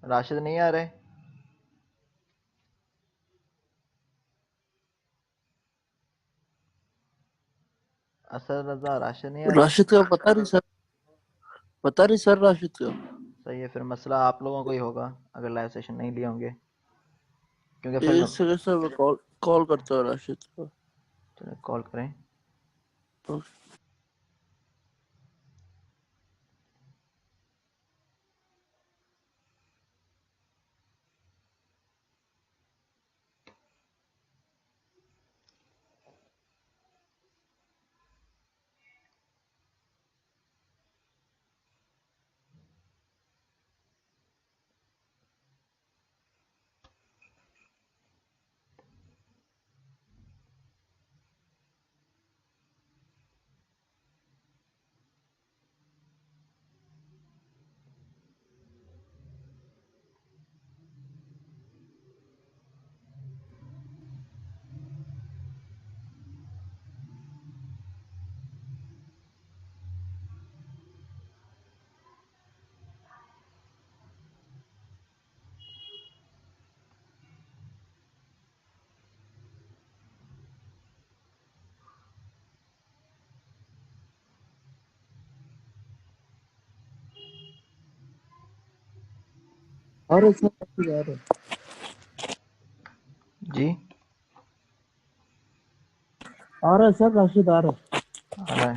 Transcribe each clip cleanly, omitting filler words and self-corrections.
राशिद नहीं आ रहे? असद रजा, राशिद नहीं आ रहे? राशिद का पता नहीं सर, पता नहीं सर राशिद का। सही है, फिर मसला आप लोगों को ही होगा अगर लाइव सेशन नहीं लिए होंगे, क्योंकि फिर एक सेकंड सर, मैं कॉल कॉल करता हूँ राशिद को। चलो कॉल करें। तो आ रहे सर, राशिद आ रहे, जी आ रहे सर, राशिद आ रहे। आ रहा है।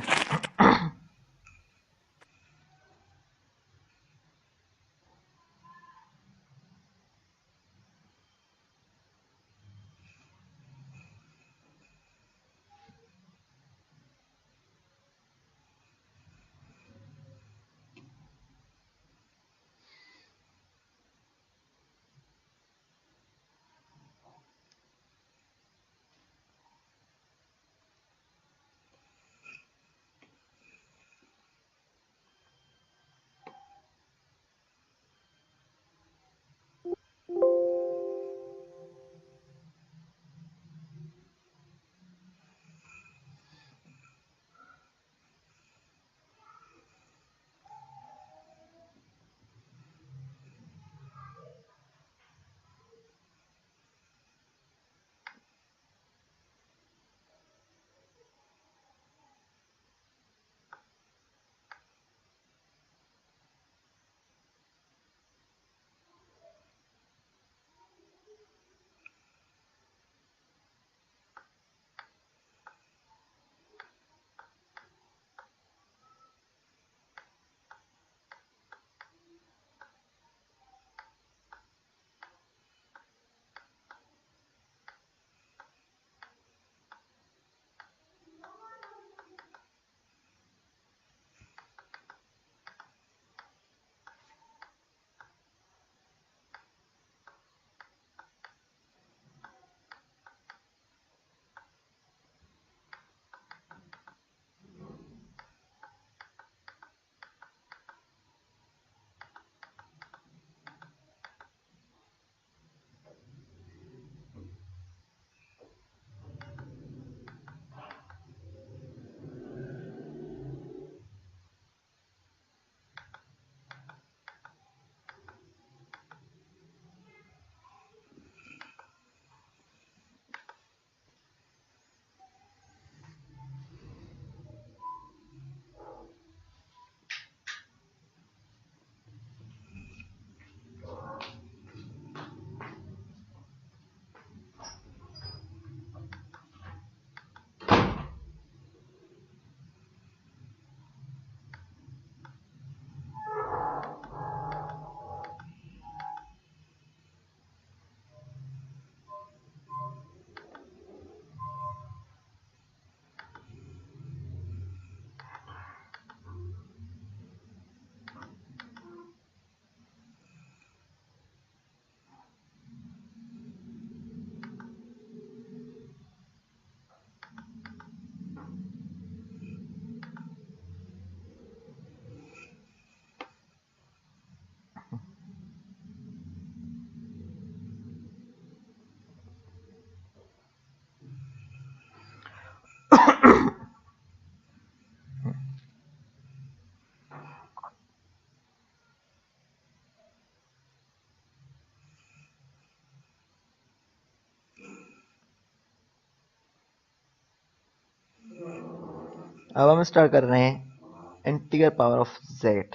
अब हम स्टार्ट कर रहे हैं integral power of Z.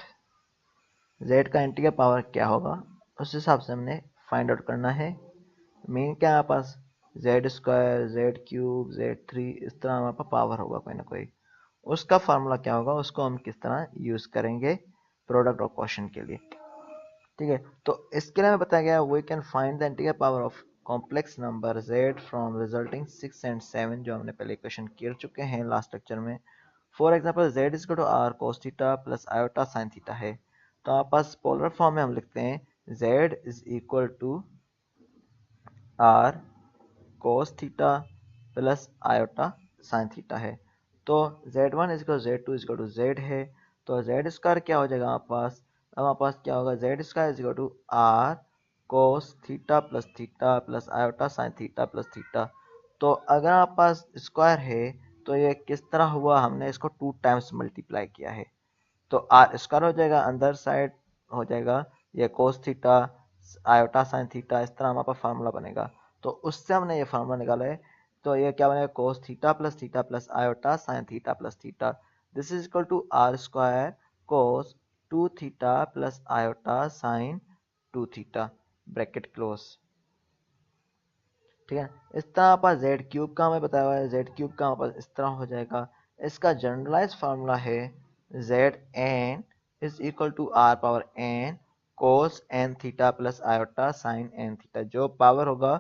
Z का इंटीग्रल पावर क्या होगा उस हिसाब से हमने फाइंड आउट करना है। मीन क्या है हमारे पास, Z square, Z cube, Z three, इस तरह हमारे पास पावर होगा कोई ना कोई। उसका फार्मूला क्या होगा, उसको हम किस तरह यूज करेंगे प्रोडक्ट और क्वेश्चन के लिए। ठीक है, तो इसके लिए हमें बताया गया we can find the integral power of complex number z from resulting 6 and 7, जो हमने पहले क्वेश्चन कर चुके हैं लास्ट लेक्चर में। For example z is equal to r cos theta plus iota sin theta है, तो हमारे पास पोलर फॉर्म में हम लिखते हैं z is equal to r cos theta plus iota sin theta है। तो z1 is equal z2 is equal to z है, तो z स्क्वायर क्या हो जाएगा हमारे पास, अब हमारे पास क्या होगा, Z square is equal to r cos theta plus iota sin theta plus theta. तो अगर आपके पास स्क्वायर है तो ये किस तरह हुआ, हमने इसको 2 टाइम्स मल्टीप्लाई किया है, तो आर स्क्वायर हो जाएगा, अंदर साइड हो जाएगा ये cos theta iota sine theta, इस तरह हमारे पास फार्मूला बनेगा। तो उससे हमने ये फार्मूला निकाला है, तो ये क्या बनेगा, cos theta plus iota sine theta plus theta. This is equal to R square cos 2 theta plus iota sine 2 theta, bracket close. ठीक है, इस तरह हमारे पास जेड क्यूब का हमें बताया हुआ है, जेड क्यूब का हमारे पास इस तरह हो जाएगा। इसका जनरलाइज फार्मूला है Z N is equal to are power N cos N theta plus iota sine N theta, जो पावर होगा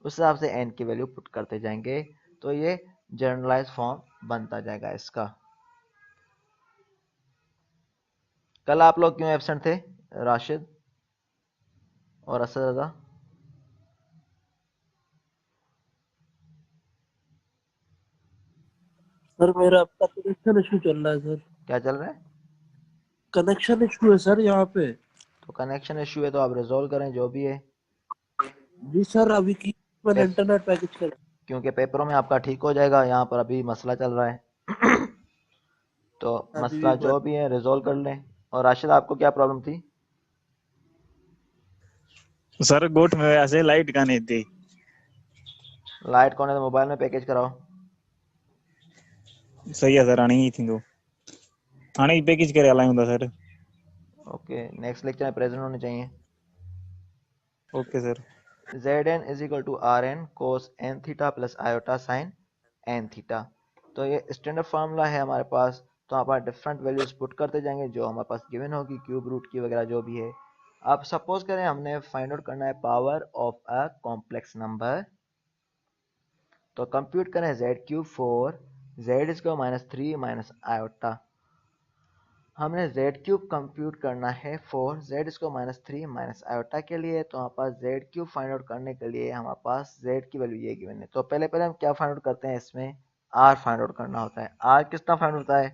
उस हिसाब से एन की वैल्यू पुट करते जाएंगे, तो ये जनरलाइज फॉर्म बनता जाएगा इसका। कल आप लोग क्यों एब्सेंट थे, राशिद और असद? सर मेरा आपका कनेक्शन इशू चल रहा है सर। क्या चल रहा है? कनेक्शन इशू है सर यहाँ पे। तो कनेक्शन इशू है तो आप रिजोल्व करें जो भी है। जी सर, अभी की मैंने इंटरनेट पैकेज कर। क्योंकि पेपरों में आपका ठीक हो जाएगा, यहाँ पर अभी मसला चल रहा है। तो अभी भी मसला जो भी है रिजोल्व कर लें। और राशिद आपको क्या प्रॉब्लम थी? सर गोट में वैसे लाइट का नहीं थी। लाइट कोने तो मोबाइल में पैकेज कराओ। सही है सर, हाणे ही थींदो। हाणे ही पैकेज करे हलायूं था सर। ओके, नेक्स्ट लेक्चर में प्रेजेंट होने चाहिए। Okay sir. Zn is equal to R N cos N theta plus iota sine N theta. तो ये स्टैंडर्ड फार्मूला है हमारे पास, तो आप डिफरेंट वैल्यूज पुट करते जाएंगे जो हमारे पास गिवन होगी, क्यूब रूट की वगैरह जो भी है। अब सपोज करें हमने फाइंड आउट करना है power of a complex number, तो कंप्यूट करें जेड क्यूब फोर जेड इसको -3 माइनस आयोटा। हमने जेड क्यूब कंप्यूट करना है फोर जेड इसको -3 माइनस आयोटा के लिए, तो हमारे पास जेड क्यूब फाइंड आउट करने के लिए हमारे पास जेड की वैल्यू ये गिवन है। तो पहले पहले हम क्या फाइंड आउट करते हैं, इसमें आर फाइंड आउट करना होता है। आर किस तरह फाइंड होता है,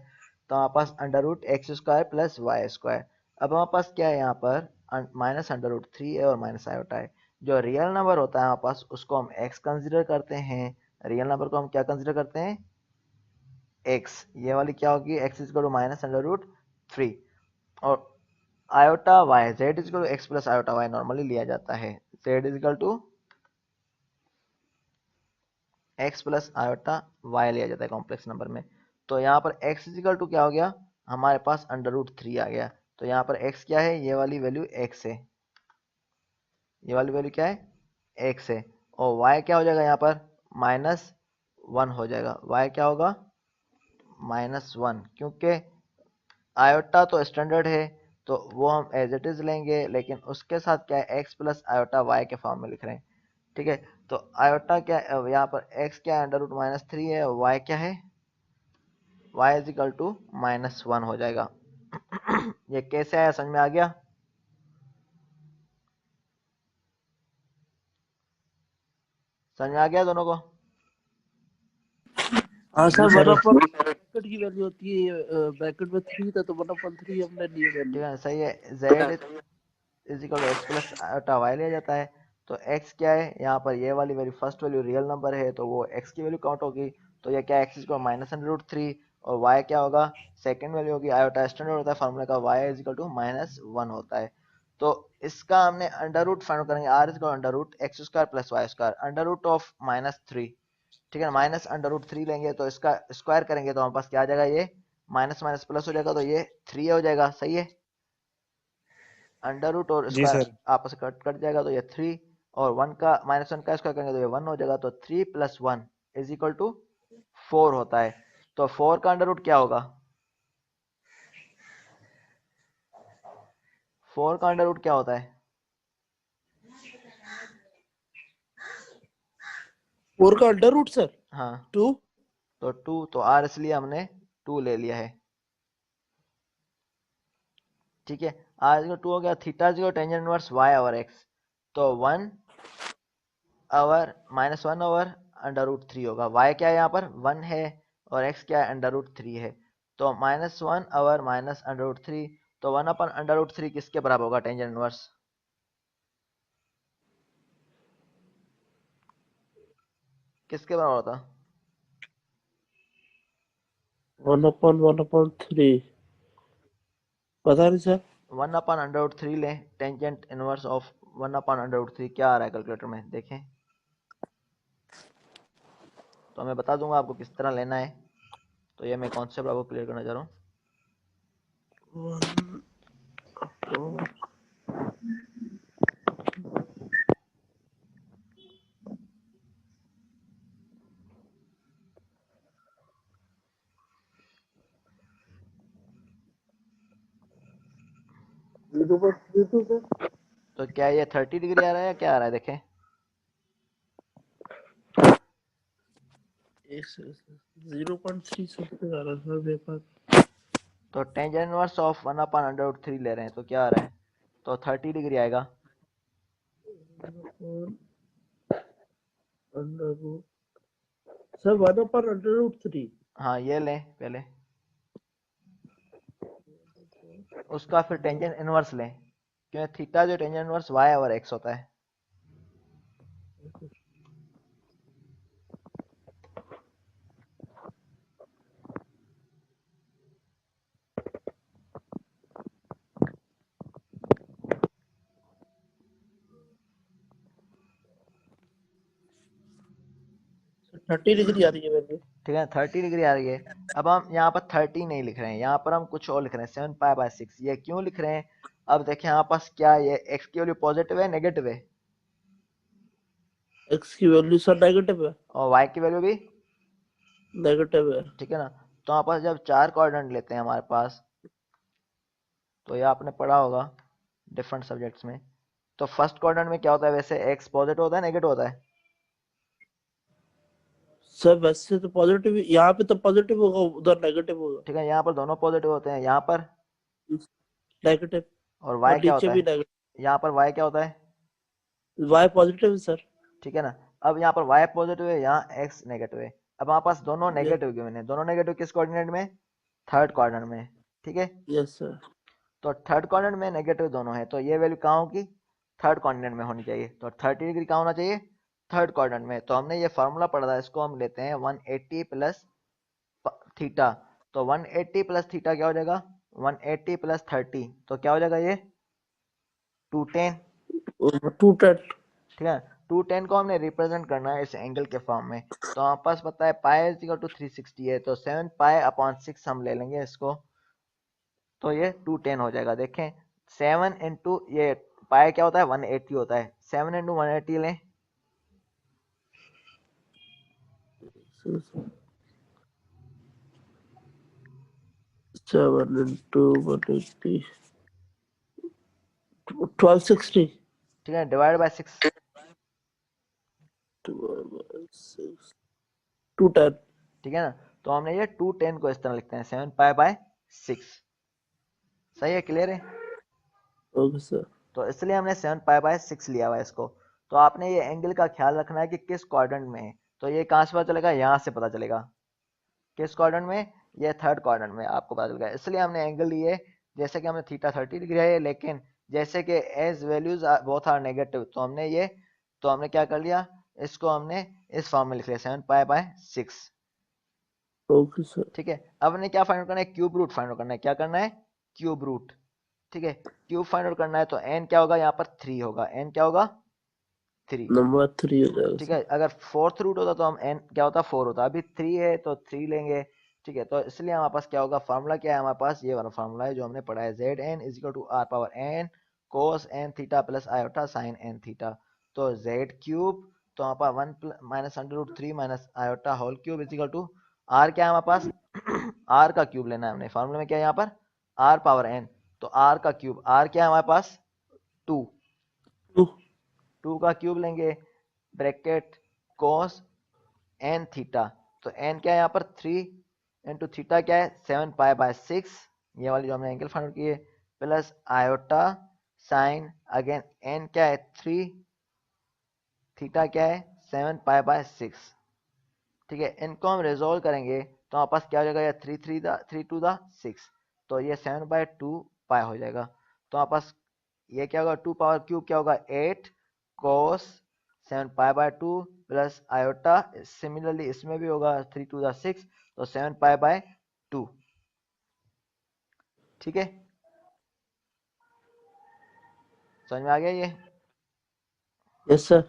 तो हमारे पास under root x square plus Y square. अब हमारे पास क्या है यहाँ पर, माइनस अंडर रूट थ्री है और माइनस आयोटा है। जो रियल नंबर होता है हमारे पास उसको हम एक्स कंसिडर करते हैं, रियल नंबर को हम क्या कंसिडर करते हैं, एक्स। ये वाली क्या होगी, X is equal to minus under root three, और iota Y Z is equal to X plus iota Y normally लिया जाता है, Z is equal to X plus iota Y लिया जाता है कॉम्प्लेक्स नंबर में। तो यहाँ पर एक्स इज इक्वल टू क्या हो गया, हमारे पास अंडर रूट थ्री आ गया। तो यहाँ पर एक्स क्या है, ये वाली वैल्यू एक्स है, ये वाली वैल्यू क्या है, एक्स है। और वाई क्या हो जाएगा यहाँ पर, माइनस वन हो जाएगा, वाई क्या होगा, -1, क्योंकि आयोटा तो स्टैंडर्ड है तो वो हम एज इट इज लेंगे, लेकिन उसके साथ क्या है, एक्स प्लस आयोटा वाई के फॉर्म में लिख रहे हैं। ठीक है, तो आयोटा क्या यहाँ पर एक्स क्या है, अंडर रूट -3 है, और वाई क्या है, वाई इज इक्वल टू -1 हो जाएगा। ये कैसे आया, समझ में आ गया? समझ में आ गया दोनों को? हाँ जी सर, सर। 1/ब्रैकेट की वैल्यू होती है, ब्रैकेट में 3 था तो 1/3 हमने लिए ठीक वैल्यू। है, सही है। Z is equal to X plus iota Y लिया जाता है। तो एक्स क्या है, यहाँ पर ये वाली value first value real number है तो वो एक्स की वैल्यू काउंट होगी। तो ये क्या, X equal minus under root three, और वाई क्या होगा, सेकंड वैल्यू होगी, आयोटा स्टैंडर्ड होता है फार्मूला का, वाई इज इक्वल टू -1 होता है। तो इसका हमने अंडर रूट फाइंड करेंगे, r is equal under root x square plus Y square, under root of -3 ठीक है, माइनस अंडर रूट 3 लेंगे तो इसका स्क्वायर करेंगे तो हमारे पास क्या आ जाएगा, ये माइनस माइनस प्लस हो जाएगा तो ये 3 हो जाएगा। सही है, अंडर रूट और जी स्क्वायर सर। आपस में कट कट जाएगा तो ये 3, और 1 का माइनस 1 का स्क्वायर करेंगे तो ये 1 हो जाएगा। तो 3 प्लस 1 इज इक्वल टू 4 होता है। तो 4 का अंडर रूट क्या होगा, 4 का अंडर रूट क्या होता है, 4 का अंडर रूट सर हाँ 2। तो 2, तो आर इसलिए हमने 2 ले लिया है। ठीक है, आर इक्वल 2 हो गया। Theta equal tangent inverse y over x, तो 1 over minus 1 over under root 3 होगा। वाई क्या है यहाँ पर 1 है और एक्स क्या है अंडर रूट 3 है, तो minus 1 over minus under root 3, तो 1 अपन अंडर रूट 3 किसके बराबर होगा, टेंजेंट इनवर्स किसके बराबर होता, 1/1/3 पता नहीं सर। 1 अपन अंडर रूट 3 लें, टेंजेंट इनवर्स ऑफ 1 अपन अंडर रूट 3 क्या आ रहा है कैलकुलेटर में देखें, तो मैं बता दूंगा आपको किस तरह लेना है। तो ये मैं कॉन्सेप्ट आपको क्लियर करना चाह रहा हूँ। 0.32 सर। तो क्या ये 30 डिग्री आ रहा है या क्या आ रहा है देखें, 0.3 समथिंग आ रहा था मेरे पास। तो टेंजेंट इनवर्स ऑफ 1 अपन अंडर रूट 3 ले रहे हैं तो क्या आ रहा है, तो 30 डिग्री आएगा। Under root sir 1/√3। हाँ ये लें पहले, उसका फिर टेंजेंट इनवर्स लें, क्योंकि थीटा जो tangent inverse y over x होता है। सर 30 डिग्री आ रही है मेरे को। ठीक है, 30 डिग्री आ रही है। अब हम यहाँ पर 30 नहीं लिख रहे हैं, यहाँ पर हम कुछ और लिख रहे हैं, 7 पाई/6। ये क्यों लिख रहे हैं, अब देखें यहाँ पास क्या है, ये एक्स की वैल्यू पॉजिटिव है नेगेटिव है, एक्स की वैल्यू सर नेगेटिव है। और वाई की वैल्यू भी नेगेटिव है। ठीक है ना। तो यहाँ पास जब 4 कोऑर्डिनेट लेते हैं हमारे पास, तो ये आपने पढ़ा होगा डिफरेंट सब्जेक्ट्स में, तो फर्स्ट क्वाड्रेंट में क्या होता है, वैसे एक्स पॉजिटिव होता है नेगेटिव होता है, सर वैसे तो पॉजिटिव, यहाँ पे तो पॉजिटिव होगा, उधर नेगेटिव होगा। ठीक है, यहाँ पर दोनों पॉजिटिव होते हैं, यहाँ पर नेगेटिव। और और वाई क्या नीचे होता भी है, नेगेटिव। यहाँ पर वाई क्या होता है, वाई पॉजिटिव है सर। ठीक है ना। अब यहाँ पर वाई पॉजिटिव है, यहाँ एक्स नेगेटिव है। अब हमारे पास दोनों यस। नेगेटिव गिवन है, दोनों नेगेटिव किस कोऑर्डिनेट में, थर्ड क्वाड्रेंट में। ठीक है, यस सर। तो थर्ड क्वाड्रेंट में नेगेटिव दोनों है, तो ये वैल्यू कहाँ होगी, थर्ड क्वाड्रेंट में होनी चाहिए। तो 30 डिग्री कहाँ होना चाहिए, थर्ड क्वाड्रेंट में। तो हमने ये फार्मूला पढ़ा था, इसको हम लेते हैं 180 प्लस थीटा। तो 180 प्लस थीटा क्या हो जाएगा, 180 प्लस 30, तो क्या हो जाएगा ये 210। 210। ठीक है, 210 को हमने रिप्रेजेंट करना है इस एंगल के फॉर्म में। तो हमारे पास पता है पाई इज इक्वल टू 360 है, तो 7 पाई अपॉन 6 हम ले लेंगे इसको, तो ये 210 हो जाएगा। देखें 7 इंटू ये पाई क्या होता है 180 होता है, 7 इंटू 180 लें, 7 into 180 1260। ठीक है, डिवाइड बाय 6, 210। ठीक है ना। तो हमने ये 210 को इस तरह लिखते हैं 7 पाई बाय 6। सही है, क्लियर है। Okay sir. तो इसलिए हमने 7 पाई बाय 6 लिया हुआ है इसको। तो आपने ये एंगल का ख्याल रखना है कि किस क्वाड्रेंट में है, तो ये कहाँ से पता चलेगा, यहाँ से पता चलेगा किस क्वाड्रेंट में, ये थर्ड क्वाड्रेंट में आपको पता चलेगा। इसलिए हमने एंगल लिए, जैसे कि हमने थीटा 30 डिग्री है, लेकिन जैसे कि as values both are negative, तो हमने क्या कर लिया, इसको हमने इस फॉर्म में लिख लिया 7 पाई बाय 6। Okay sir. ठीक है, अब हमने क्या फाइंड आउट करना है, क्यूब रूट फाइंड आउट करना है। क्या करना है, क्यूब रूट। ठीक है, क्यूब फाइंड आउट करना है, तो एन क्या होगा, यहाँ पर 3 होगा, एन क्या होगा 3। नंबर 3 हो जाएगा ठीक सर। है, अगर फोर्थ रूट होता तो हम n क्या होता 4 होता, अभी 3 है तो 3 लेंगे। ठीक है, तो इसलिए हमारे पास क्या होगा, फार्मूला क्या है हमारे पास, ये वाला फार्मूला है जो हमने पढ़ा है, Zn is equal to are power n cos n theta plus iota sine n theta. तो z क्यूब, तो हमारे पास 1 minus under root 3 minus iota whole cube is equal to r क्या है हमारे पास r का क्यूब लेना है हमने, फार्मूले में क्या है यहाँ पर r पावर n, तो r का क्यूब, r क्या है हमारे पास 2, 2 2 का क्यूब लेंगे, ब्रैकेट cos n थीटा, तो n क्या है यहाँ पर 3 इंटू थीटा क्या है 7 पाई बाय 6, ये वाली जो हमने एंगल फाइंड आउट की है, plus iota sign again n क्या है 3, थीटा क्या है 7 पाई बाय 6। ठीक है, इनको हम रिजोल्व करेंगे तो हमारे पास क्या हो जाएगा, ये 3 टू द 6, तो ये 7 बाय 2 पाई हो जाएगा। तो हमारे पास ये क्या होगा, 2 पावर क्यूब क्या होगा 8 cos 7 pi by 2 plus iota, similarly इसमें भी होगा 3 टू द 6, तो 7 पाई बाय 2। ठीक है, समझ में आ गया ये। Yes sir.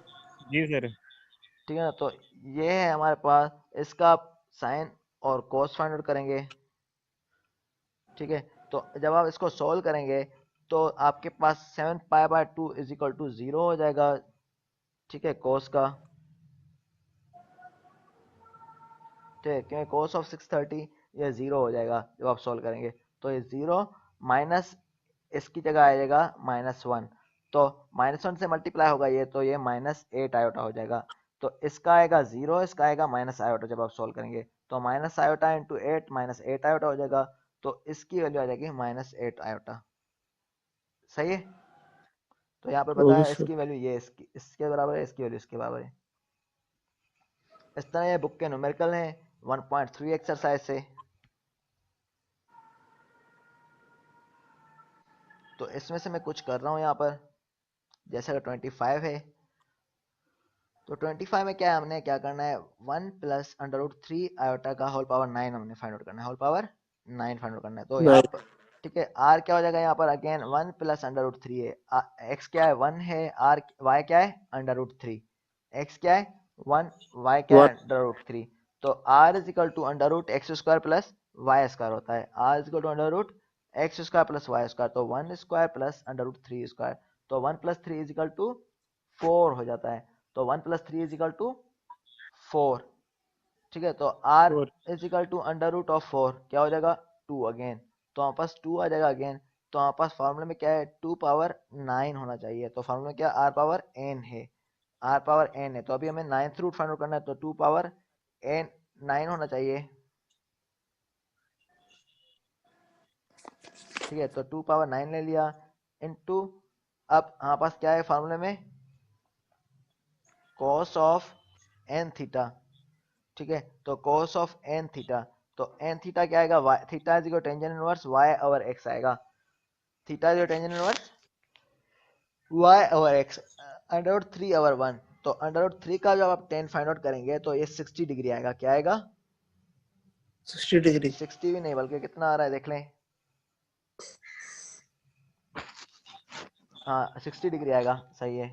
जी सर। ठीक है ना, तो ये है हमारे पास, इसका आप साइन और कॉस फाइंड आउट करेंगे। ठीक है, तो जब आप इसको सॉल्व करेंगे तो आपके पास 7 pi by 2 is equal to 0 हो जाएगा। ठीक है, कॉस का, ठीक है, क्योंकि कॉस ऑफ 630 ये 0 हो जाएगा जब आप सॉल्व करेंगे, तो ये 0 माइनस, इसकी जगह आ जाएगा -1, तो -1 से मल्टीप्लाई होगा ये, तो ये -8 आयोटा हो जाएगा। तो इसका आएगा 0, इसका आएगा माइनस आयोटा जब आप सॉल्व करेंगे, तो माइनस आयोटा इंटू 8 -8 आयोटा हो जाएगा, तो इसकी वैल्यू आ जाएगी -8 आयोटा। सही है, तो यहाँ पर ओके बताया सर। इसकी वैल्यू ये इसके बराबर है, इसकी वैल्यू इसके बराबर है। इस तरह ये बुक के न्यूमेरिकल हैं 1.3 एक्सरसाइज से। तो इसमें से मैं कुछ कर रहा हूँ यहाँ पर, जैसे अगर 25 है तो 25 में क्या है, हमने क्या करना है 1 प्लस अंडर रूट 3 आयोटा का होल पावर 9 हमने फाइंड आउट करना है, होल पावर 9 फाइंड आउट करना है। तो यहाँ नाइन। पर ठीक है, आर क्या हो जाएगा यहाँ पर, अगेन 1 प्लस अंडर रूट 3 है, एक्स क्या है 1 है, आर वाई क्या है अंडर रूट 3, एक्स क्या है 1, वाई क्या है 1 अंडर रूट 3, तो r is equal to under root x square plus Y square होता है, r is equal to under root x square plus Y square, तो 1 square plus under root 3 square, तो 1 plus 3 is equal to 4 हो जाता है, तो 1 plus 3 is equal to 4। ठीक है, तो r और is equal to under root of 4 क्या हो जाएगा 2 अगेन, तो हमारे पास 2 आ जाएगा अगेन, तो हमारे पास फार्मूले में क्या है 2 पावर 9 होना चाहिए, तो फार्मूला में क्या r पावर n है, r पावर n है, तो अभी हमें 9th रूट फाइंड आउट करना है, तो 2 पावर n 9 होना चाहिए। ठीक है, तो 2 पावर 9 ले लिया इनटू, अब हमारे पास क्या है फार्मूले में cos ऑफ n थीटा। ठीक है, तो cos ऑफ n थीटा, तो n थीटा क्या आएगा, y theta is equal tangent inverse y over x आएगा, theta is tangent inverse y over x under root 3 over 1, तो अंडर रूट 3 का जब आप 10 फाइंड आउट करेंगे तो ये 60 डिग्री आएगा, क्या आएगा 60 डिग्री। 60 भी नहीं बल्कि कितना आ रहा है देख लें, हाँ 60 डिग्री आएगा, सही है।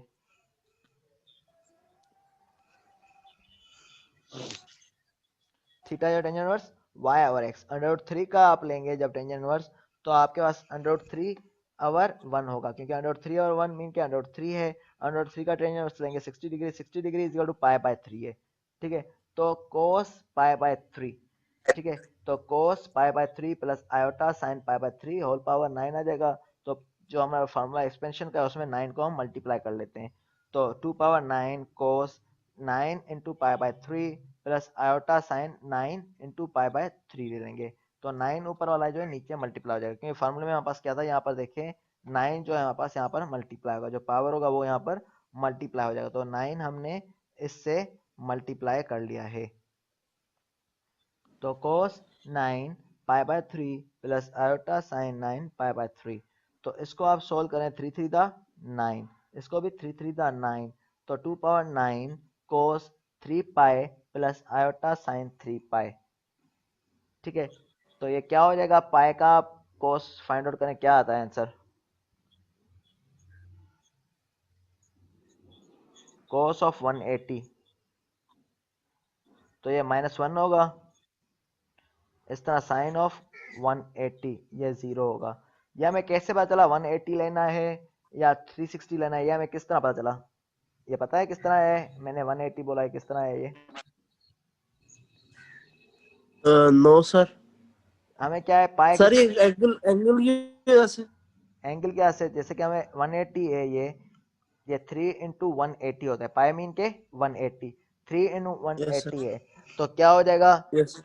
थीटा जो tangent inverse y over x, under root 3 का आप लेंगे जब टेंजेंट इनवर्स, तो आपके पास अंडर रूट 3 ओवर 1 होगा, क्योंकि अंडर रूट 3 ओवर 1 मीन के अंडर रूट 3 है, अंडर रूट 3 का टेंजेंट इनवर्स लेंगे 60 degree, 60 degree is equal to pi by 3 है। ठीक है, तो cos पाई बाय 3, ठीक है, तो cos pi by 3 plus iota sine pi by 3 whole power 9 आ जाएगा, तो जो हमारा फार्मूला एक्सपेंशन का है उसमें 9 को हम मल्टीप्लाई कर लेते हैं, तो 2 power 9 cos 9 into pi by 3 plus iota sign 9 into pi by 3 ले लेंगे, तो 9 ऊपर वाला जो है नीचे मल्टीप्लाई हो जाएगा, क्योंकि फार्मूले में हमारे पास क्या था, यहाँ पर देखें 9 जो है हमारे पास यहाँ पर मल्टीप्लाई होगा, जो पावर होगा वो यहाँ पर मल्टीप्लाई हो जाएगा, तो 9 हमने इससे मल्टीप्लाई कर लिया है, तो cos 9 pi by 3 plus iota sign 9 pi by 3, तो इसको आप सोल्व करें 3 3 दा 9, इसको भी 3 3 दा 9, तो 2 power 9 cos 3 pi plus iota sign 3 पाई। ठीक है, तो ये क्या हो जाएगा, पाई का cos फाइंड आउट करें, क्या आता है आंसर, cos ऑफ 180, तो ये -1 होगा। इस तरह sin ऑफ 180 ये 0 होगा। या हमें कैसे पता चला 180 लेना है या 360 लेना है, या हमें किस तरह पता चला? ये पता है किस तरह है? मैंने 180 बोला है, किस तरह है ये? No sir. हमें क्या है, पाए सर किस ये एंगल एंगल की वजह से। एंगल क्या से, जैसे कि हमें 180 है, ये 3 इंटू 180 होता है, पाई मीन के 180, 3 इंटू यस 180 सर। है, तो क्या हो जाएगा? यस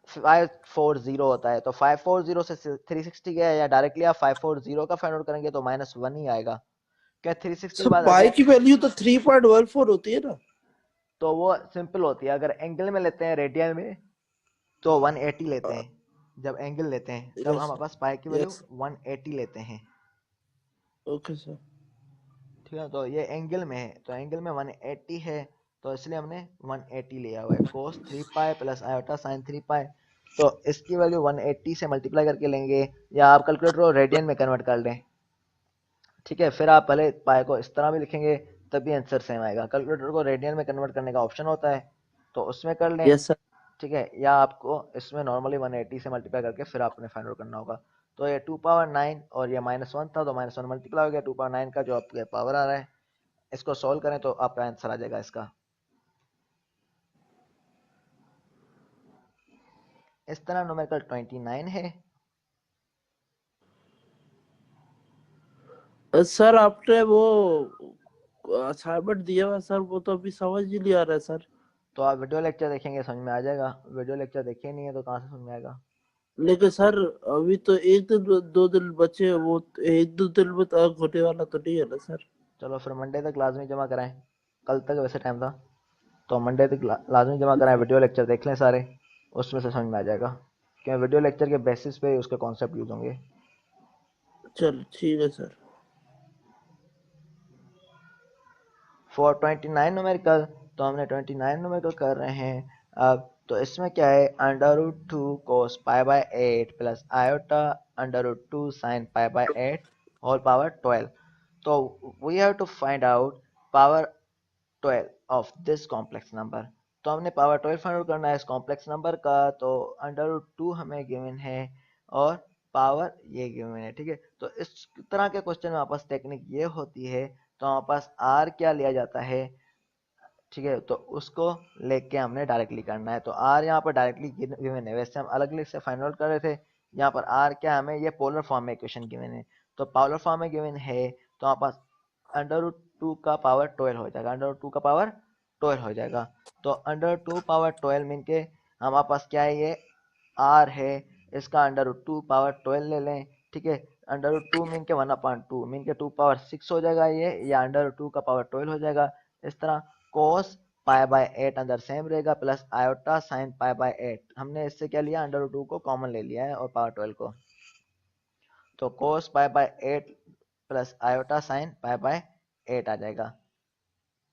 540 होता है, तो 540 से 360 गया, या डायरेक्टली आप 540 का फाइंड आउट करेंगे तो -1 ही आएगा। क्या 360 के सर, बाद पाई अगर, की वैल्यू तो 3.14 होती है ना। तो वो सिंपल होती है। अगर एंगल में लेते हैं, रेडियन में, तो 180 लेते हैं। जब एंगल लेते हैं तब यस हमारे पास पाई की वैल्यू यस 180 लेते हैं। Okay sir. ठीक है, तो ये एंगल में है, तो एंगल में 180 है, तो इसलिए हमने 180 लिया हुआ है। cos 3 pi plus iota sign 3 पाई, तो इसकी वैल्यू 180 से मल्टीप्लाई करके लेंगे, या आप कैलकुलेटर को रेडियन में कन्वर्ट कर लें। ठीक है, फिर आप पहले पाई को इस तरह भी लिखेंगे, तभी आंसर सेम आएगा। कैलकुलेटर को रेडियन में कन्वर्ट करने का ऑप्शन होता है, तो उसमें कर लें। Yes sir. ठीक है, या आपको इसमें नॉर्मली 180 से मल्टीप्लाई करके फिर आपने फाइंड आउट करना होगा। तो ये 2 पावर 9 और ये -1 था, तो -1 मल्टीप्लाई हो गया 2 पावर 9 का, जो आपके पावर आ रहा है। इसको सॉल्व करें तो आपका आंसर आ जाएगा इसका। इस तरह न्यूमेरिकल 29 है। सर आपने वो असाइनमेंट दिया हुआ सर, वो तो अभी समझ ही नहीं आ रहा है सर। तो आप वीडियो लेक्चर देखेंगे समझ में आ जाएगा, वीडियो लेक्चर देखे नहीं है तो कहाँ से समझ में आएगा? लेकिन सर अभी तो एक दिन 2 दिन बचे हैं, वो एक दो दिन में तक होने वाला तो नहीं है ना सर। चलो फिर मंडे तक लाजमी जमा कराएं, कल तक वैसे टाइम था, तो मंडे तक लाजमी जमा कराएं, वीडियो लेक्चर देख लें सारे, उसमें से समझ में आ जाएगा। क्योंकि वीडियो लेक्चर के बेसिस पे ही उसके कॉन्सेप्ट यूज होंगे। चलो ठीक है सर। फॉर 29 न्यूमेरिकल, तो हमने 29 न्यूमेरिकल कर रहे हैं अब। तो इसमें क्या है, √2 cos π/8 plus iota √2 sin π/8 whole power 12। तो we have to find out power 12 of this complex number. तो हमने पावर 12 फाइंड आउट करना है इस कॉम्प्लेक्स नंबर का। तो √2 हमें गिवन है और पावर ये गिवन है। ठीक है, तो इस तरह के क्वेश्चन में आपस टेक्निक ये होती है, तो हमारे पास आर क्या लिया जाता है, ठीक है, तो उसको लेके हमने डायरेक्टली करना है। तो आर यहाँ पर डायरेक्टली गिवन है, वैसे हम अलग अलग से फाइंड आउट कर रहे थे। यहाँ पर आर क्या, हमें ये पोलर फॉर्म में इक्वेशन गिवन है, तो पोलर फॉर्म में गिवन है, तो हमारे पास √2 का पावर 12 हो जाएगा, √2 का पावर 12 हो जाएगा। तो √2 पावर 12 मीन के हमारे पास क्या है, ये आर है, इसका √2 पावर 12 ले लें। ठीक है, √2 मीन के 1/2 मीन के 2 पावर 6 हो जाएगा ये, या √2 का पावर 12 हो जाएगा। इस तरह cos π/8 अंदर सेम रहेगा, प्लस आयोटा साइन π/8, हमने इससे क्या लिया, √2 को कॉमन ले लिया है और पावर 12 को, तो cos π/8 प्लस आयोटा साइन π/8 आ जाएगा।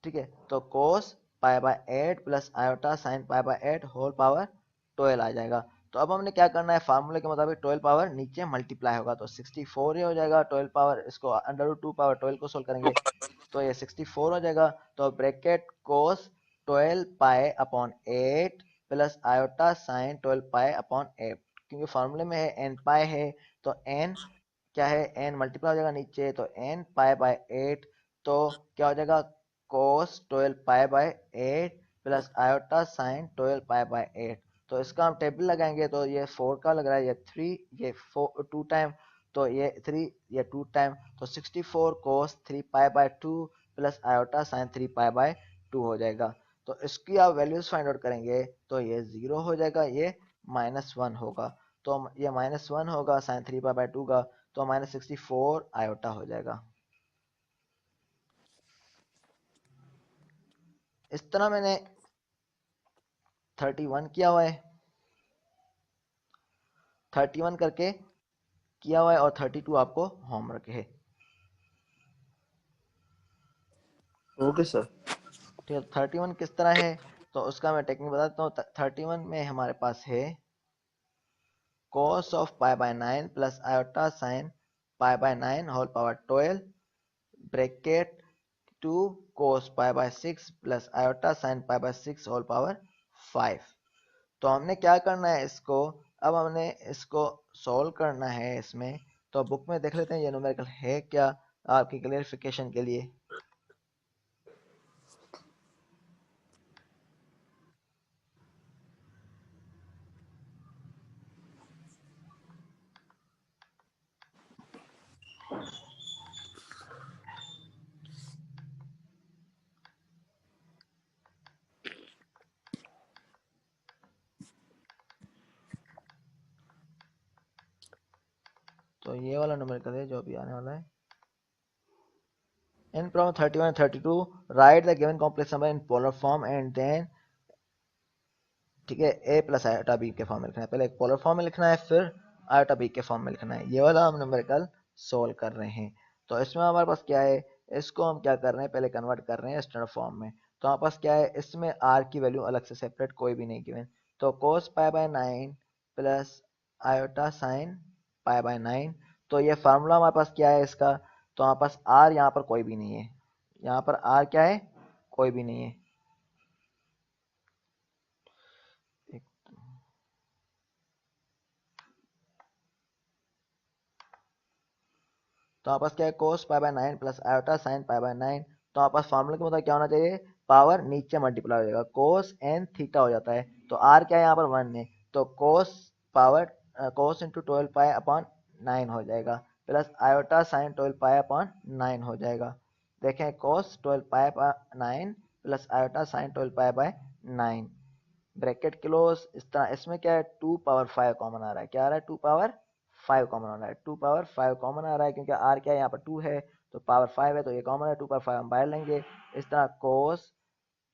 ठीक है, तो cos π/8 plus iota sine π/8 whole power 12 आ जाएगा। तो अब हमने क्या करना है, फार्मूले के मुताबिक 12 पावर नीचे मल्टीप्लाई होगा, तो 64 ही हो जाएगा। 12 पावर, इसको √2 पावर 12 को सोल्व करेंगे तो ये 64 हो जाएगा। तो bracket cos 12 pi upon 8 plus iota sign 12 pi upon 8, क्योंकि फार्मूले में है n पाई है, तो n क्या है, n मल्टीप्लाई हो जाएगा नीचे, तो n पाई बाय 8, तो क्या हो जाएगा, cos 12 pi by 8 plus iota sign 12 pi by 8। तो इसका हम टेबल लगाएंगे, तो ये 4 का लग रहा है, ये 3, ये 4 2 टाइम, तो ये 3, ये 2 टाइम, तो 64 cos 3 pi by 2 plus iota sign 3 pi by 2 हो जाएगा। तो इसकी आप वैल्यूज फाइंड आउट करेंगे तो ये 0 हो जाएगा, ये -1 होगा, तो ये -1 होगा साइन 3 पाई बाय 2 का, तो -64 आयोटा हो जाएगा। इस तरह मैंने 31 किया हुआ है, 31 करके किया हुआ है, और 32 आपको होमवर्क है। Okay sir. ठीक है, 31 किस तरह है, तो उसका मैं टेक्निक बताता हूँ। 31 में हमारे पास है cos of π/9 plus iota sine π/9 whole power 12 ब्रैकेट 2 cos pi by 6 plus iota sine pi by 6 whole power 5। तो हमने क्या करना है इसको, अब हमने इसको सॉल्व करना है इसमें। तो बुक में देख लेते हैं ये न्यूमेरिकल है क्या, आपकी क्लियरिफिकेशन के लिए। तो ये वाला न्यूमेरिकल है जो अभी आने वाला है। In problem 31 and 32, write the given complex number in polar form and then, ठीक है, a प्लस आयोटा b के फॉर्म में लिखना है। पहले एक पोलर फॉर्म में लिखना है, फिर आयोटा b के फॉर्म में लिखना है। ये वाला हम न्यूमेरिकल सोल्व कर रहे हैं। तो इसमें हमारे पास क्या है, इसको हम क्या कर रहे हैं, पहले कन्वर्ट कर रहे हैं स्टैंडर्ड फॉर्म में। तो हमारे पास क्या है, इसमें r की वैल्यू अलग से सेपरेट कोई भी नहीं गिवन। तो cos pi bye 9 plus iota sine pi bye 9, तो ये फार्मूला हमारे पास क्या है इसका, तो हमारे पास r यहाँ पर कोई भी नहीं है, यहाँ पर r क्या है, कोई भी नहीं है। तो हमारे पास क्या है, cos pi bye 9 plus iota sine pi bye 9। तो हमारे पास फार्मूला के मतलब क्या होना चाहिए, पावर नीचे मल्टीप्लाई हो जाएगा, cos n थीटा हो जाता है। तो r क्या है यहाँ पर 1 है, तो cos power cos into 12 pi upon 9 हो जाएगा, plus iota sign 12 pi upon 9 हो जाएगा। देखें cos 12 pi 9 plus iota sign 12 pi by 9, bracket close. इस तरह इसमें क्या है, 2 पावर 5 कॉमन आ रहा है, क्या आ रहा है, 2 पावर 5 कॉमन आ रहा है, 2 पावर 5 कॉमन आ रहा है, क्योंकि r क्या है यहाँ पर 2 है, तो पावर 5 है तो ये कॉमन है, 2 पावर 5 हम बाहर लेंगे। इस तरह cos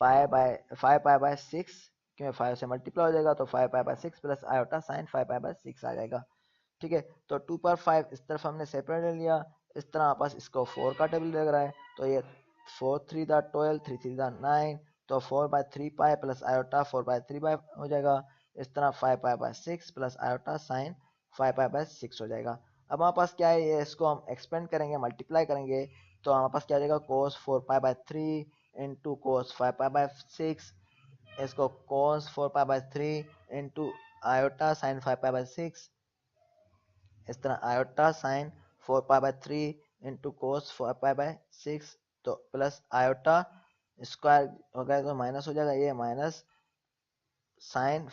pi bye 5 pi by 6, क्योंकि 5 से मल्टीप्लाई हो जाएगा, तो 5 pi by 6 plus iota sine 5 pi by 6 आ जाएगा। ठीक है, तो 2 पावर 5 इस तरफ हमने सेपरेट ले लिया। इस तरह आपस इसको 4 का टेबल लग रहा है, तो ये 4 3 दा 12, 3 3 दा 9, तो 4 by 3 pi plus iota 4 by 3 pi हो जाएगा। इस तरह 5 pi by 6 plus iota sine 5 pi by 6 हो जाएगा। अब हमारे पास क्या है, ये इसको हम एक्सपेंड करेंगे, मल्टीप्लाई करेंगे, तो हमारे पास क्या आ जाएगा, cos 4 pi by 3 into cos 5 pi by 6, इसको cos 4 pi by 3 into iota sine 5 pi by 6। इस तरह iota sine 4 pi by 3 into cos 4 pi by 6, तो प्लस आयोटा स्क्वायर हो गया तो माइनस हो जाएगा, ये minus sine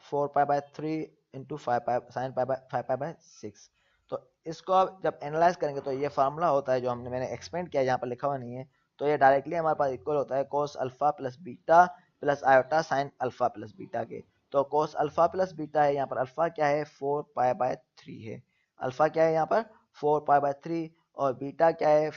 4 pi by 3 into sine 5 pi by 6। तो इसको आप जब एनालाइज करेंगे तो ये फार्मूला होता है जो मैंने एक्सपेंड किया, यहाँ पर लिखा हुआ नहीं है, तो ये डायरेक्टली हमारे पास इक्वल होता है cos alpha plus beta plus iota sine alpha plus beta के। तो कोस अल्फा प्लस बीटा है, यहाँ पर अल्फा क्या है 4 पाई बाय 3 है, अल्फा क्या है यहाँ पर 4 पाई बाय 3, और बीटा क्या है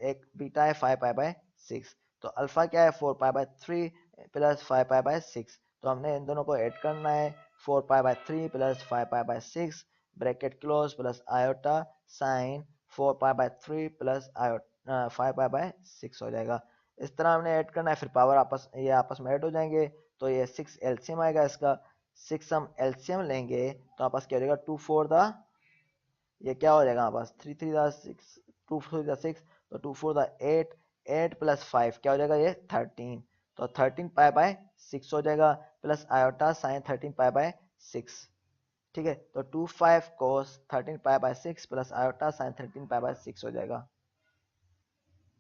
एक बीटा है 5 पाई बाय 6। तो अल्फा क्या है 4 pi by 3 plus 5 pi by 6, तो हमने इन दोनों को ऐड करना है, 4 pi by 3 plus 5 pi by 6 bracket close plus iota sign 4 pi by 3 plus iota 5 pi by 6 हो जाएगा। इस तरह हमने ऐड करना है, फिर पावर ये आपस में ऐड हो जाएंगे, तो ये 6 एलसीएम आएगा इसका। 6 हम एलसीएम लेंगे तो आपस क्या हो जाएगा, 2 4 दा, ये क्या हो जाएगा हमारे पास 3 3 दा 6, 2 3 दा 6, तो 2 4 दा 8, 8 प्लस 5 क्या हो जाएगा, ये 13, तो 13 पाई बाय 6 हो जाएगा, plus iota sign 13 pi by 6। ठीक है, तो 2 5 कोस 13 पाई by 6 plus iota sign 13 pi by 6 हो जाएगा।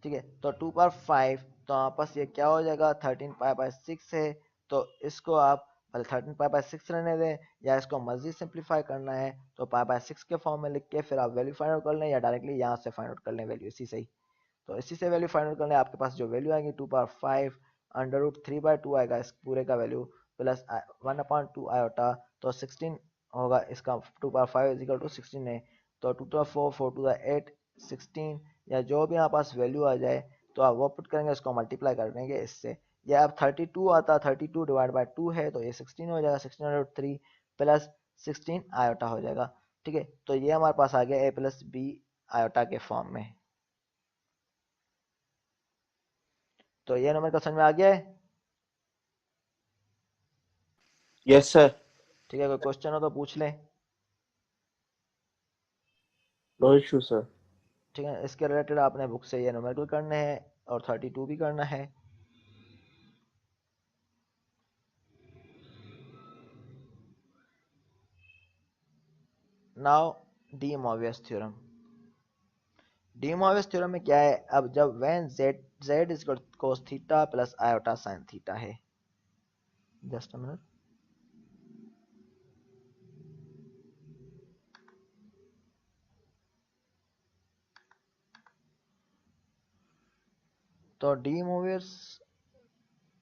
ठीक है, तो 2 पावर 5, तो आपस ये क्या हो जाएगा, 13 पाई बाय 6 है, तो इसको आप पहले 13 पाई बाय 6 रहने दें, या इसको मजीद सिंप्लीफाई करना है तो पाई बाय 6 के फॉर्म में लिख के फिर आप वैल्यू फाइंड आउट कर लें, या डायरेक्टली यहाँ से फाइंड आउट कर लें वैल्यू इसी से ही। तो इसी से वैल्यू फाइंड आउट कर लें, आपके पास जो वैल्यू आएगी 2 पावर 5 अंडर रूट 3 बाय 2 आएगा इस पूरे का वैल्यू, प्लस 1/2 आयोटा, तो 16 होगा इसका, 2 पावर 5 इज इक्वल टू 16 है, तो 2 to 4 4 to 8 16, या जो भी आपके पास वैल्यू आ जाए तो आप वो पुट करेंगे, उसको मल्टीप्लाई कर देंगे इससे। या अब 32 आता, 32 डिवाइड बाय 2 है, तो ये 16 हो जाएगा, 16/3 प्लस 16 आयोटा हो जाएगा। ठीक है, तो ये हमारे पास आ गया a प्लस बी आयोटा के फॉर्म में। तो ये नंबर का समझ में आ गया है। Yes sir. ठीक है, कोई क्वेश्चन हो तो पूछ लें। No issue sir. ठीक है, इसके रिलेटेड आपने बुक से ये न्यूमेरिकल करने हैं और 32 भी करना है। Now de Moivre theorem. De Moivre theorem में क्या है, अब जब when z is cos theta plus iota sin theta है, जस्ट अ मिनट, तो डी मोवियस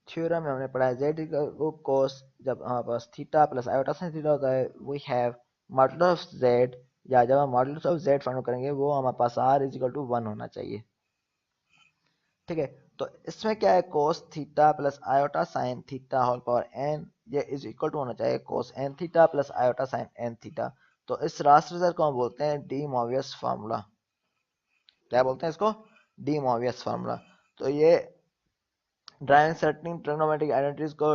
थ्योरम में हमने पढ़ा है z को cos, जब हमारे पास theta plus iota sin theta होता है, we have modulus of z, या जब हम मॉडुलस ऑफ z फाइंड करेंगे वो हमारे पास r इज इक्वल टू 1 होना चाहिए। ठीक है, तो इसमें क्या है, cos theta plus iota sin theta whole power n, ये इज इक्वल टू होना चाहिए cos n theta plus iota sin n theta. तो इस रास्ट रिजल्ट को हम बोलते हैं डी मोवियस फार्मूला। क्या बोलते हैं इसको, डी मोवियस फार्मूला। तो ये ड्राइविंग सर्टेन ट्रिग्नोमेट्रिक आइडेंटिटीज को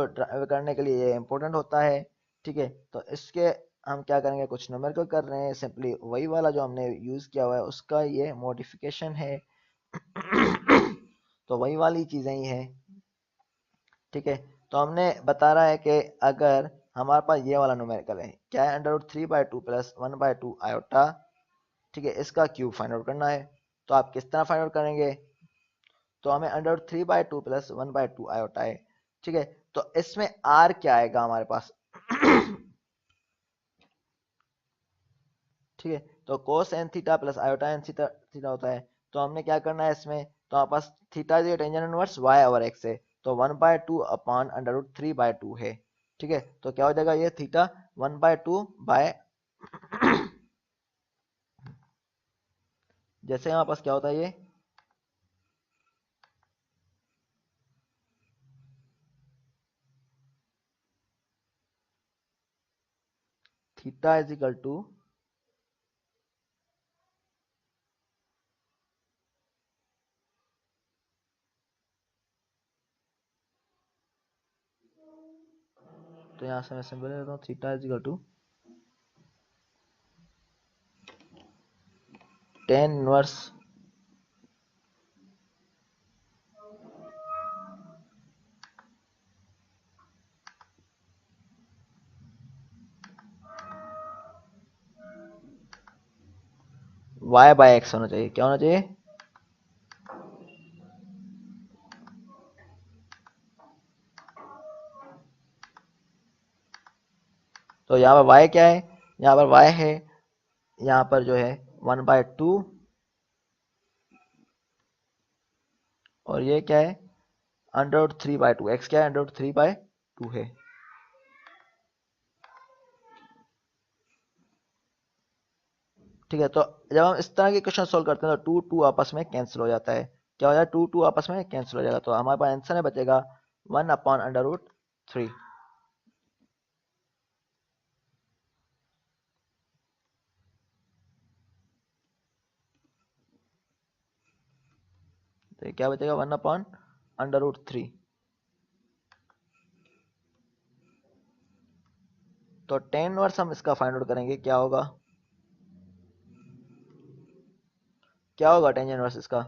करने के लिए ये इंपॉर्टेंट होता है। ठीक है, तो इसके हम क्या करेंगे, कुछ न्यूमेरिकल कर रहे हैं, सिंपली वही वाला जो हमने यूज किया हुआ है उसका ये मॉडिफिकेशन है। तो वही वाली चीजें ही हैं। ठीक है, तो हमने बता रहा है कि अगर हमारे पास ये वाला न्यूमेरिकल है, क्या है, √3/2 प्लस 1/2 आयोटा। ठीक है, इसका क्यूब फाइंड आउट करना है। तो आप किस तरह फाइंड आउट करेंगे, तो हमें √3/2 प्लस 1/2 आयोटा है। ठीक है, तो इसमें आर क्या आएगा हमारे पास। ठीक है, तो cos n theta plus iota n theta theta होता है। तो हमने क्या करना है इसमें, तो हमारे पास थीटा जो tangent inverse y over x है, तो 1/2 अपॉन √3/2 है। ठीक है, तो क्या हो जाएगा ये थीटा 1/2 बाय जैसे हमारे पास क्या होता है ये थीटा इज इक्वल टू तो यहाँ से मैं सिंपल लेता हूँ, theta is equal to tan inverse y by x होना चाहिए। क्या होना चाहिए, तो यहाँ पर y क्या है, यहाँ पर y है, यहाँ पर जो है 1/2, और ये क्या है √3/2, x क्या है √3/2 है। ठीक है, तो जब हम इस तरह के क्वेश्चन सोल्व करते हैं तो 2 2 आपस में कैंसिल हो जाता है। क्या हो जाएगा, 2 2 आपस में कैंसिल हो जाएगा, तो हमारे पास आंसर है बचेगा 1/√3। तो क्या बचेगा 1/√3। तो टेन वर्स हम इसका फाइंड आउट करेंगे, क्या होगा, क्या होगा टेन इनवर्स इसका,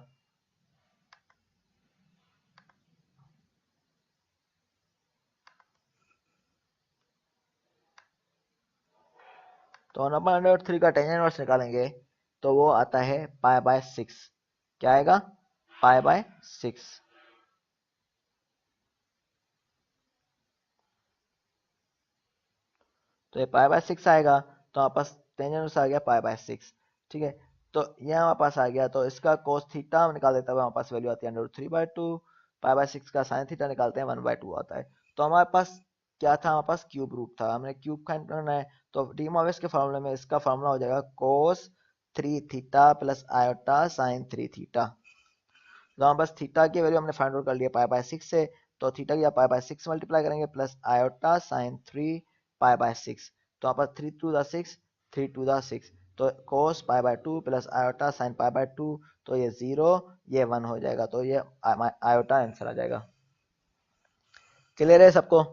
तो 1/√3 का टेन इनवर्स निकालेंगे तो वो आता है π/6। क्या आएगा, π/6। तो ये π/6 आएगा, तो हमारे पास टेंजेंट आ गया π/6। ठीक है, तो ये हमारे पास आ गया, तो इसका cos थीटा हम निकाल देते हैं, हमारे पास वैल्यू आती है √3/2, π/6 का sin थीटा निकालते हैं 1/2 आता है। तो हमारे पास क्या था, हमारे पास क्यूब रूट था, हमने क्यूब फाइंड करना है, तो डी मोवियस के फॉर्मूले में इसका फॉर्मूला हो जाएगा cos 3 theta plus iota sin 3 theta. तो हम बस थीटा की वैल्यू हमने फाइंड आउट कर लिया π/6 से, तो थीटा की π/6 मल्टीप्लाई करेंगे प्लस आयोटा sin 3 π/6, तो यहाँ पर 3 2 6, 3 2 6, तो cos π/2 प्लस आयोटा sin π/2, तो ये 0 ये 1 हो जाएगा, तो ये आयोटा आंसर आ जाएगा। क्लियर है सबको,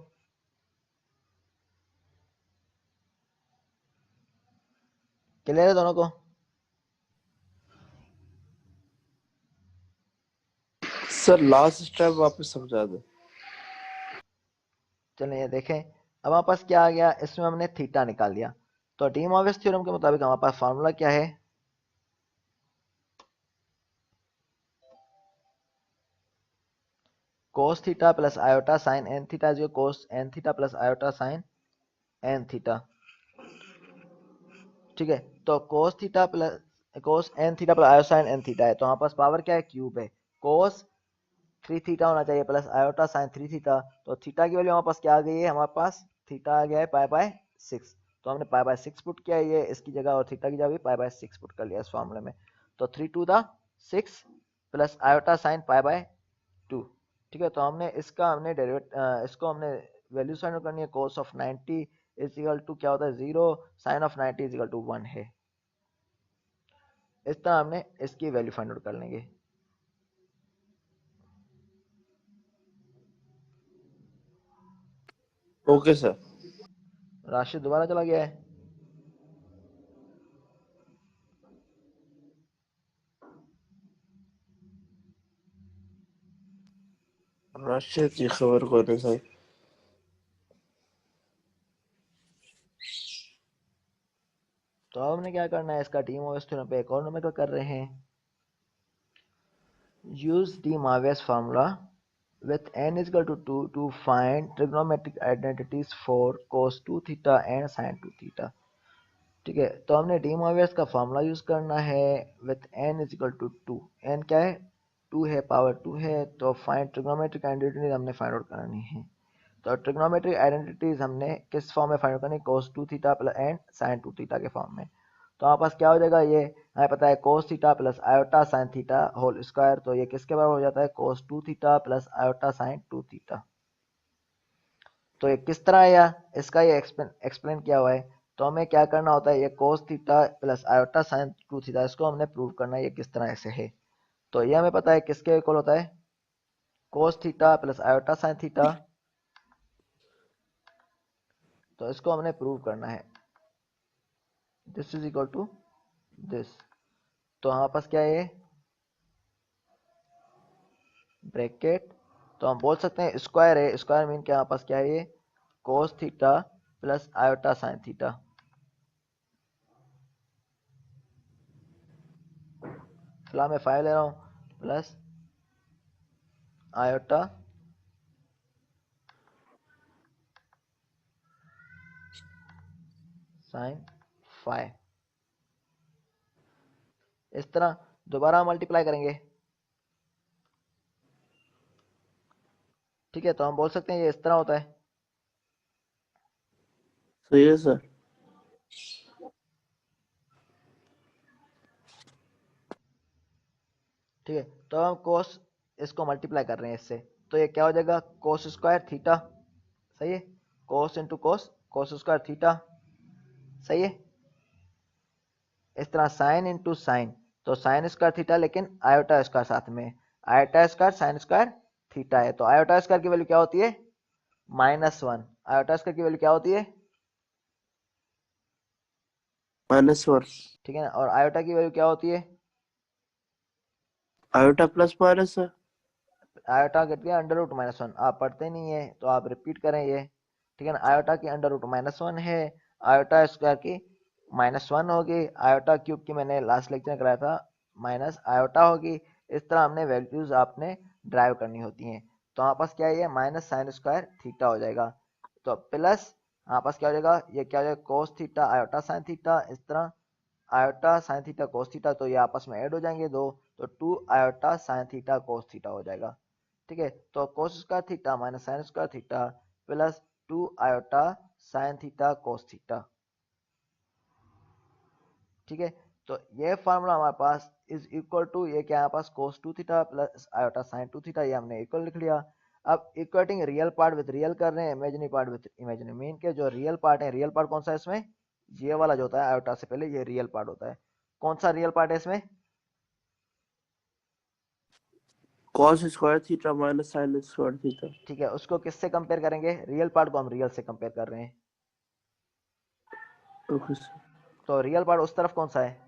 क्लियर है दोनों को। सर लास्ट स्टेप वापस समझा दो। चलिए ये देखें, अब हमारे पास क्या आ गया, इसमें हमने थीटा निकाल दिया। तो डी मॉर्गन थ्योरम के मुताबिक हमारे पास फार्मूला क्या है, cos theta plus iota sine N theta जो cos n theta plus iota sine N theta. ठीक है, तो cos theta plus cos n theta plus iota sine N theta है, तो हमारे पास पावर क्या है, क्यूब है। cos 3 थीटा होना चाहिए प्लस आयोटा साइन 3 थीटा, तो थीटा की वैल्यू हमारे पास क्या आ गई है, हमारे पास थीटा आ गया है पाई बाय 6। तो हमने पाई बाय 6 पुट किया है ये इसकी जगह, और थीटा की जगह भी पाई बाय 6 पुट कर लिया इस फॉर्मूले में। तो 3 to the 6 plus iota sine pi by 2। ठीक है, तो हमने इसका हमने इसको हमने वैल्यू फाइंड करनी है। cos of 90 is equal to क्या होता है 0, sine of 90 is equal to 1 है। इस तरह हमने इसकी वैल्यू फाइंड आउट कर लेंगे। Okay sir. राशि दोबारा चला गया है। रशिया की खबर कौन है सर? तो अब हमने क्या करना है, इसका डी मॉर्गन थ्योरम पे एक और नंबर कर रहे हैं। Use De Morgan formula with n is equal to 2 to find trigonometric identities for cos 2 theta and sin 2 theta। ठीक है, तो हमने डी मॉर्गन का फार्मूला यूज करना है with n is equal to 2। n क्या है, 2 है, पावर 2 है, तो फाइंड ट्रिग्नोमेट्रिक आइडेंटिटीज हमने फाइंड आउट करनी है। तो ट्रिग्नोमेट्रिक आइडेंटिटीज हमने किस फॉर्म में फाइंड आउट करनी है, cos 2 theta plus and sin 2 theta के फॉर्म में। तो हमारे पास क्या हो जाएगा, ये हमें पता है cos theta plus iota sine theta whole square, तो ये किसके बराबर हो जाता है, cos 2 theta plus iota sine 2 theta. तो ये किस तरह है, या इसका ये एक्सप्लेन किया हुआ है। तो हमें क्या करना होता है, ये cos theta plus iota sine 2 theta इसको हमने प्रूव करना है ये किस तरह से है। तो ये हमें पता है किसके इक्वल होता है, cos theta plus iota sine theta. तो इसको हमने प्रूव करना है, this is equal to this. तो हमारे पास क्या है, ब्रैकेट, तो हम बोल सकते हैं स्क्वायर है, स्क्वायर मीन क्या हमारे पास क्या है, ये cos theta plus iota sine theta. फिलहाल मैं 5 ले रहा हूँ प्लस आयोटा साइन 5। इस तरह दोबारा मल्टीप्लाई करेंगे। ठीक है, तो हम बोल सकते हैं ये इस तरह होता है। सही है सर। ठीक है, तो हम कोस इसको मल्टीप्लाई कर रहे हैं इससे, तो ये क्या हो जाएगा, कोस स्क्वायर थीटा। सही है, cos into cos, cos square theta. सही है, इस तरह साइन इंटू साइन, तो साइन स्क्वायर थीटा लेकिन आयोटा स्क्वायर साथ में, iota square sine square theta है। तो आयोटा स्क्वायर की वैल्यू क्या होती है, -1। आयोटा स्क्वायर की वैल्यू क्या होती है, -1। ठीक है ना, और आयोटा की वैल्यू क्या होती है, आयोटा प्लस माइनस है। आयोटा कितनी है, √-1। आप पढ़ते नहीं है तो आप रिपीट करें ये। ठीक है ना, आयोटा की √-1 है, आयोटा स्क्वायर की -1 होगी, आयोटा क्यूब की मैंने लास्ट लेक्चर में कराया था माइनस आयोटा होगी। इस तरह हमने वैल्यूज आपने ड्राइव करनी होती हैं। तो हमारे पास क्या है, ये माइनस साइन स्क्वायर थीटा हो जाएगा, तो प्लस हमारे पास क्या हो जाएगा, ये क्या हो जाएगा, cos theta iota sine theta. इस तरह iota sine theta cos theta, तो ये आपस में ऐड हो जाएंगे दो, तो 2 iota sine theta cos theta हो जाएगा। ठीक है, तो कोस square theta minus sine square theta plus 2 iota sine theta cos theta. ठीक है, तो ये फार्मूला हमारे पास इज इक्वल टू, ये क्या है हमारे पास, कोस 2 theta plus iota sine 2 theta, ये हमने इक्वल लिख लिया। अब equating real part with real कर रहे हैं, imaginary part with imaginary. Mean के जो रियल पार्ट है, रियल पार्ट कौन सा है इसमें, ये वाला जो होता है आयोटा से पहले, ये रियल पार्ट होता है। कौन सा रियल पार्ट है इसमें, cos square theta minus sine square theta. ठीक है, उसको किससे कंपेयर करेंगे, रियल पार्ट को हम रियल से कंपेयर कर रहे हैं। Okay sir. तो रियल पार्ट उस तरफ कौन सा है,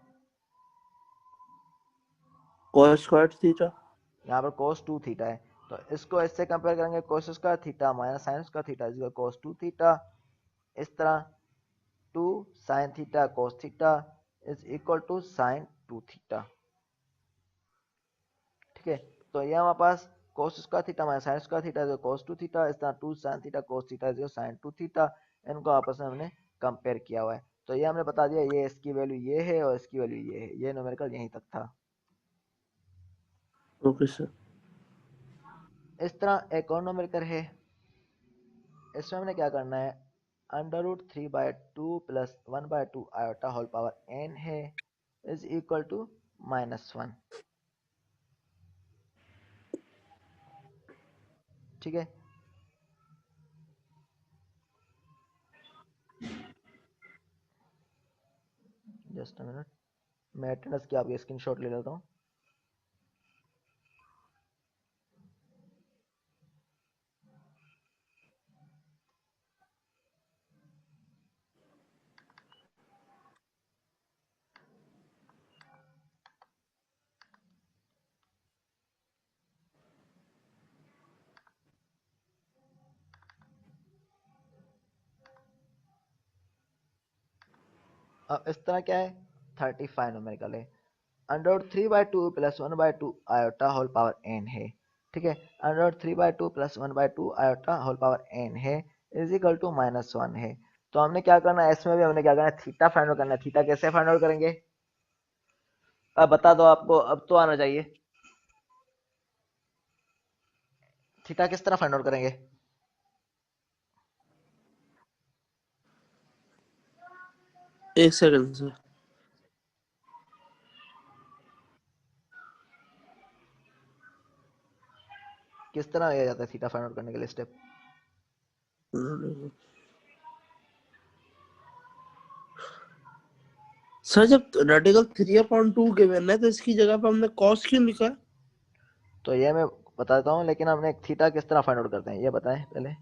कॉस स्क्वायर थीटा। यहाँ पर cos 2 थीटा है, तो इसको इससे कंपेयर करेंगे, cos square theta minus sine square theta is cos 2 theta. इस तरह 2 sine theta cos theta is equal to sine 2 theta. ठीक है, तो ये हमारे पास cos square theta minus sine square theta is cos 2 theta, इस तरह 2 sine theta cos theta is sine 2 theta. इनको आपस में हमने कंपेयर किया हुआ है, तो ये हमने बता दिया ये इसकी वैल्यू ये है और इसकी वैल्यू ये है। ये न्यूमेरिकल यहीं तक था। Okay sir. इस तरह एक और न्यूमेरिकल है, इसमें हमने क्या करना है, √3/2 plus 1/2 iota whole power n है इज इक्वल टू -1। ठीक है, जस्ट अ मिनट, मैं अटेंडेंस की आपकी स्क्रीनशॉट ले लेता हूँ। अब इस तरह क्या है, 35 न्यूमेरिकल है, √3/2 plus 1/2 iota whole power n है। ठीक है, √3/2 plus 1/2 iota whole power n है इज इक्वल टू -1 है। तो हमने क्या करना है, इसमें भी हमने क्या करना है, थीटा फाइंड आउट करना है। थीटा कैसे फाइंड आउट करेंगे, अब बता दो आपको, अब तो आना चाहिए। थीटा किस तरह फाइंड आउट करेंगे, एक सेकंड सर। किस तरह लिया जाता है थीटा फाइंड आउट करने के लिए स्टेप। सर जब रेडिकल 3/2 गिवन है तो इसकी जगह पे हमने कॉस क्यों लिखा है? तो ये मैं बताता हूँ, लेकिन हमने थीटा किस तरह फाइंड आउट करते हैं ये बताएं पहले।